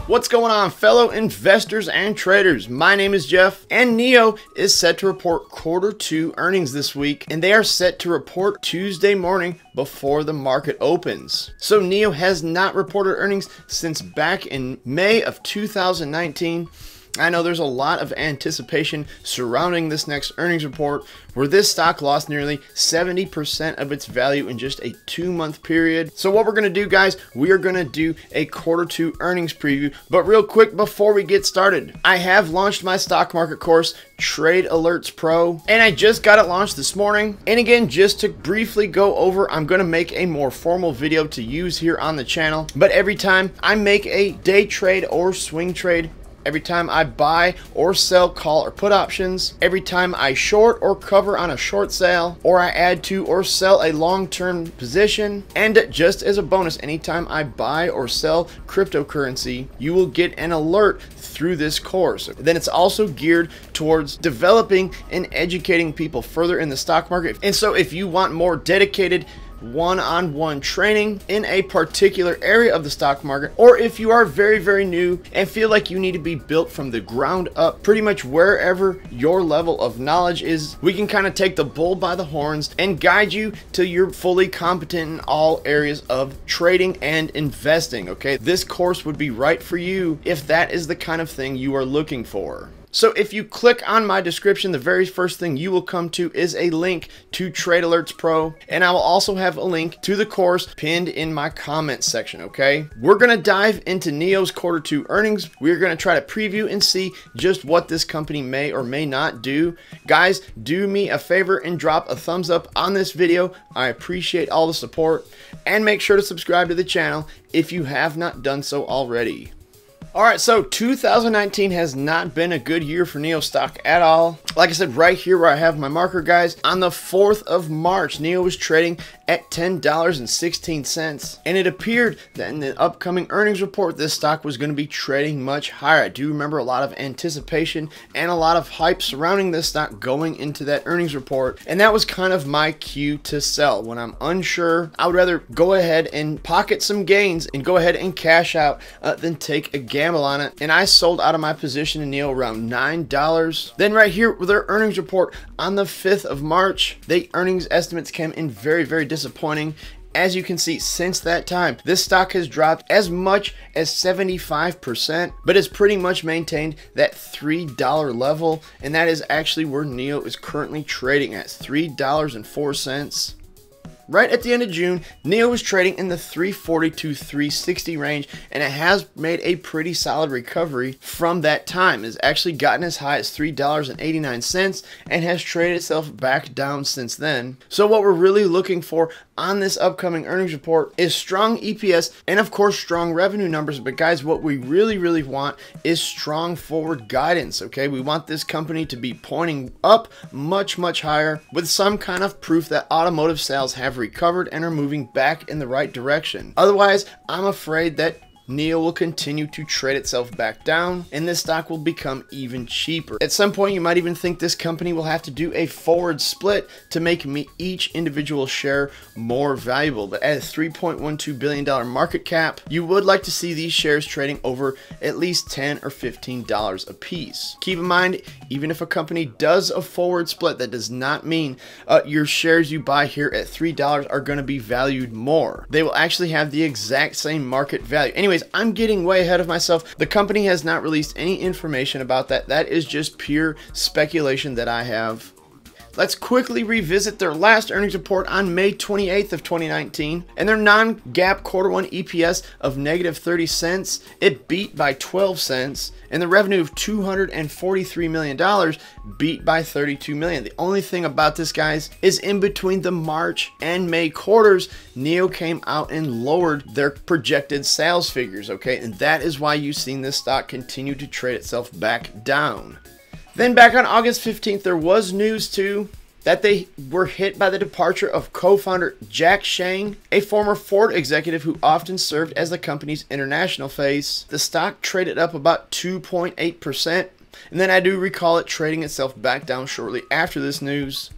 What's going on, fellow investors and traders? My name is Jeff, and NIO is set to report Q2 earnings this week, and they are set to report Tuesday morning before the market opens. So NIO has not reported earnings since back in May of 2019. I know there's a lot of anticipation surrounding this next earnings report, where this stock lost nearly 70% of its value in just a 2-month period. So what we're going to do, guys, we are going to do a Q2 earnings preview. But real quick before we get started, I have launched my stock market course, Trade Alerts Pro, and I just got it launched this morning. And again, just to briefly go over, I'm going to make a more formal video to use here on the channel. But every time I make a day trade or swing trade, every time I buy or sell call or put options, every time I short or cover on a short sale, or I add to or sell a long-term position, and just as a bonus, anytime I buy or sell cryptocurrency, you will get an alert through this course. Then it's also geared towards developing and educating people further in the stock market. And so if you want more dedicated one-on-one training in a particular area of the stock market, or if you are very new and feel like you need to be built from the ground up, pretty much wherever your level of knowledge is, we can kind of take the bull by the horns and guide you till you're fully competent in all areas of trading and investing. Okay, this course would be right for you if that is the kind of thing you are looking for. So if you click on my description, the very first thing you will come to is a link to Trade Alerts Pro, and I will also have a link to the course pinned in my comments section, okay? We're going to dive into NIO's Q2 earnings. We're going to try to preview and see just what this company may or may not do. Guys, do me a favor and drop a thumbs up on this video. I appreciate all the support, and make sure to subscribe to the channel if you have not done so already. Alright, so 2019 has not been a good year for NIO stock at all. Like I said, right here where I have my marker, guys, on the 4th of March, NIO was trading at $10.16. And it appeared that in the upcoming earnings report, this stock was going to be trading much higher. I do remember a lot of anticipation and a lot of hype surrounding this stock going into that earnings report. And that was kind of my cue to sell. When I'm unsure, I would rather go ahead and pocket some gains and go ahead and cash out than take a gamble on it. And I sold out of my position in NIO around $9. Then right here with their earnings report on the 5th of March, the earnings estimates came in very disappointing. As you can see, since that time, this stock has dropped as much as 75%, but has pretty much maintained that $3 level, and that is actually where NIO is currently trading at, $3.04. Right at the end of June, NIO was trading in the 340 to 360 range, and it has made a pretty solid recovery from that time. It's actually gotten as high as $3.89 and has traded itself back down since then. So what we're really looking for on this upcoming earnings report is strong EPS and of course strong revenue numbers. But guys, what we really want is strong forward guidance. Okay, we want this company to be pointing up much higher with some kind of proof that automotive sales have recovered and are moving back in the right direction. Otherwise, I'm afraid that NIO will continue to trade itself back down, and this stock will become even cheaper. At some point, you might even think this company will have to do a forward split to make each individual share more valuable. But at a $3.12 billion market cap, you would like to see these shares trading over at least $10 or $15 a piece. Keep in mind, even if a company does a forward split, that does not mean your shares you buy here at $3 are going to be valued more. They will actually have the exact same market value. Anyways, I'm getting way ahead of myself. The company has not released any information about that. That is just pure speculation that I have. Let's quickly revisit their last earnings report on May 28th of 2019, and their non-GAAP Q1 EPS of -30 cents. It beat by 12 cents, and the revenue of $243 million beat by 32 million. The only thing about this, guys, is in between the March and May quarters, NIO came out and lowered their projected sales figures, okay? And that is why you've seen this stock continue to trade itself back down. Then back on August 15th, there was news too that they were hit by the departure of co-founder Jack Shang, a former Ford executive who often served as the company's international face. The stock traded up about 2.8%, and then I do recall it trading itself back down shortly after this news.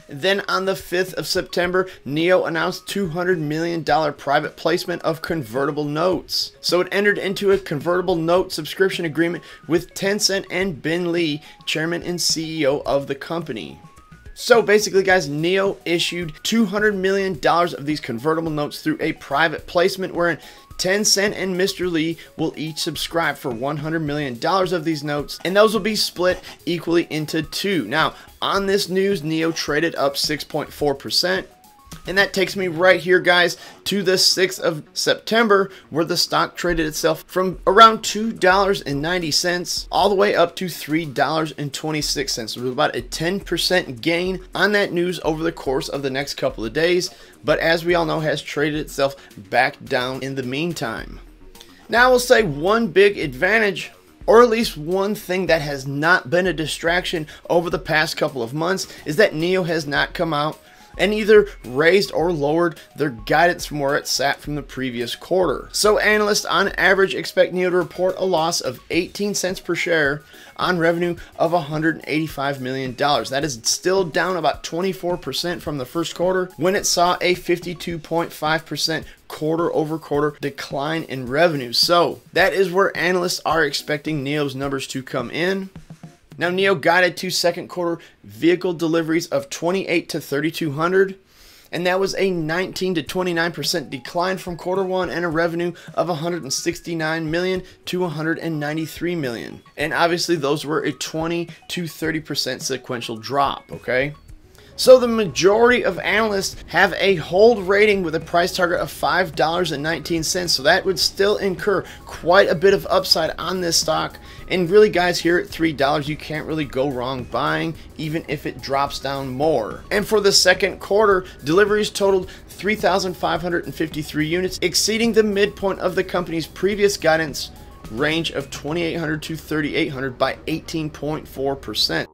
Then on the 5th of September, NIO announced $200 million private placement of convertible notes. So it entered into a convertible note subscription agreement with Tencent and Bin Lee, chairman and CEO of the company. So basically, guys, NIO issued $200 million of these convertible notes through a private placement wherein Tencent and Mr. Lee will each subscribe for $100 million of these notes, and those will be split equally into two. Now, on this news, NIO traded up 6.4%. And that takes me right here, guys, to the 6th of September, where the stock traded itself from around $2.90 all the way up to $3.26. So it was about a 10% gain on that news over the course of the next couple of days, but as we all know, has traded itself back down in the meantime. Now, I will say one big advantage, or at least one thing that has not been a distraction over the past couple of months, is that NIO has not come out and either raised or lowered their guidance from where it sat from the previous quarter. So analysts on average expect NIO to report a loss of 18 cents per share on revenue of $185 million. That is still down about 24% from the first quarter, when it saw a 52.5% quarter-over-quarter decline in revenue. So that is where analysts are expecting NIO's numbers to come in. Now, NIO guided to second quarter vehicle deliveries of 28 to 3,200, and that was a 19 to 29% decline from quarter one, and a revenue of $169 million to $193 million. And obviously, those were a 20 to 30% sequential drop, okay? So the majority of analysts have a hold rating with a price target of $5.19. So that would still incur quite a bit of upside on this stock. And really, guys, here at $3, you can't really go wrong buying, even if it drops down more. And for the second quarter, deliveries totaled 3,553 units, exceeding the midpoint of the company's previous guidance range of 2,800 to 3,800 by 18.4%.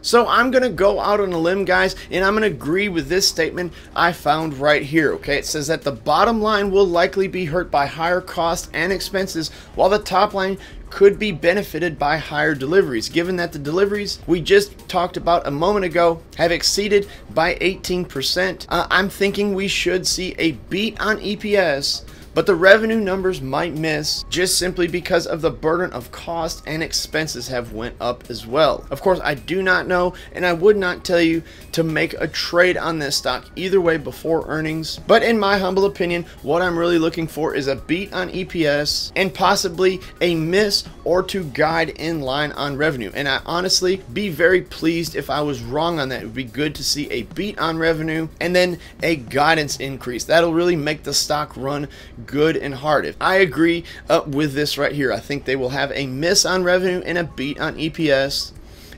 So I'm going to go out on a limb, guys, and I'm going to agree with this statement I found right here, okay? It says that the bottom line will likely be hurt by higher costs and expenses, while the top line could be benefited by higher deliveries, given that the deliveries we just talked about a moment ago have exceeded by 18%. I'm thinking we should see a beat on EPS, but the revenue numbers might miss just simply because of the burden of cost and expenses have went up as well. Of course, I do not know, and I would not tell you to make a trade on this stock either way before earnings. But in my humble opinion, what I'm really looking for is a beat on EPS and possibly a miss or to guide in line on revenue. And I honestly be very pleased if I was wrong on that. It would be good to see a beat on revenue and then a guidance increase. That'll really make the stock run good and hard. I agree with this right here. I think they will have a miss on revenue and a beat on EPS,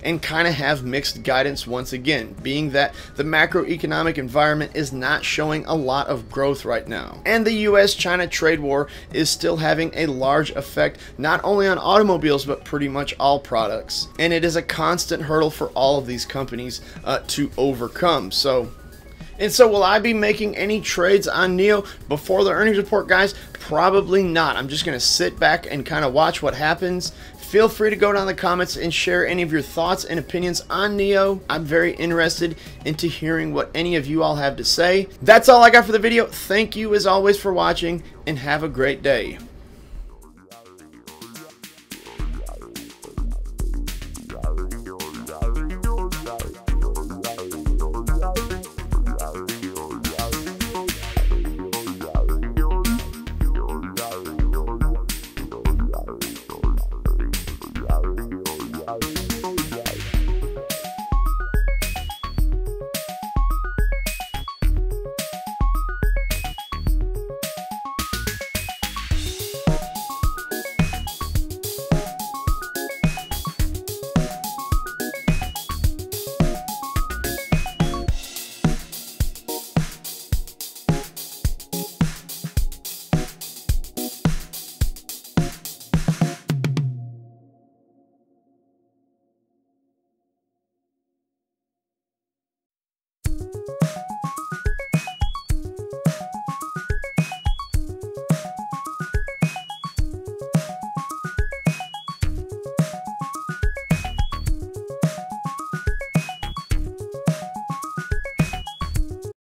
and kind of have mixed guidance once again, being that the macroeconomic environment is not showing a lot of growth right now. And the US-China trade war is still having a large effect, not only on automobiles, but pretty much all products. And it is a constant hurdle for all of these companies to overcome. So will I be making any trades on NIO before the earnings report, guys? Probably not. I'm just going to sit back and kind of watch what happens. Feel free to go down in the comments and share any of your thoughts and opinions on NIO. I'm very interested into hearing what any of you all have to say. That's all I got for the video. Thank you as always for watching, and have a great day.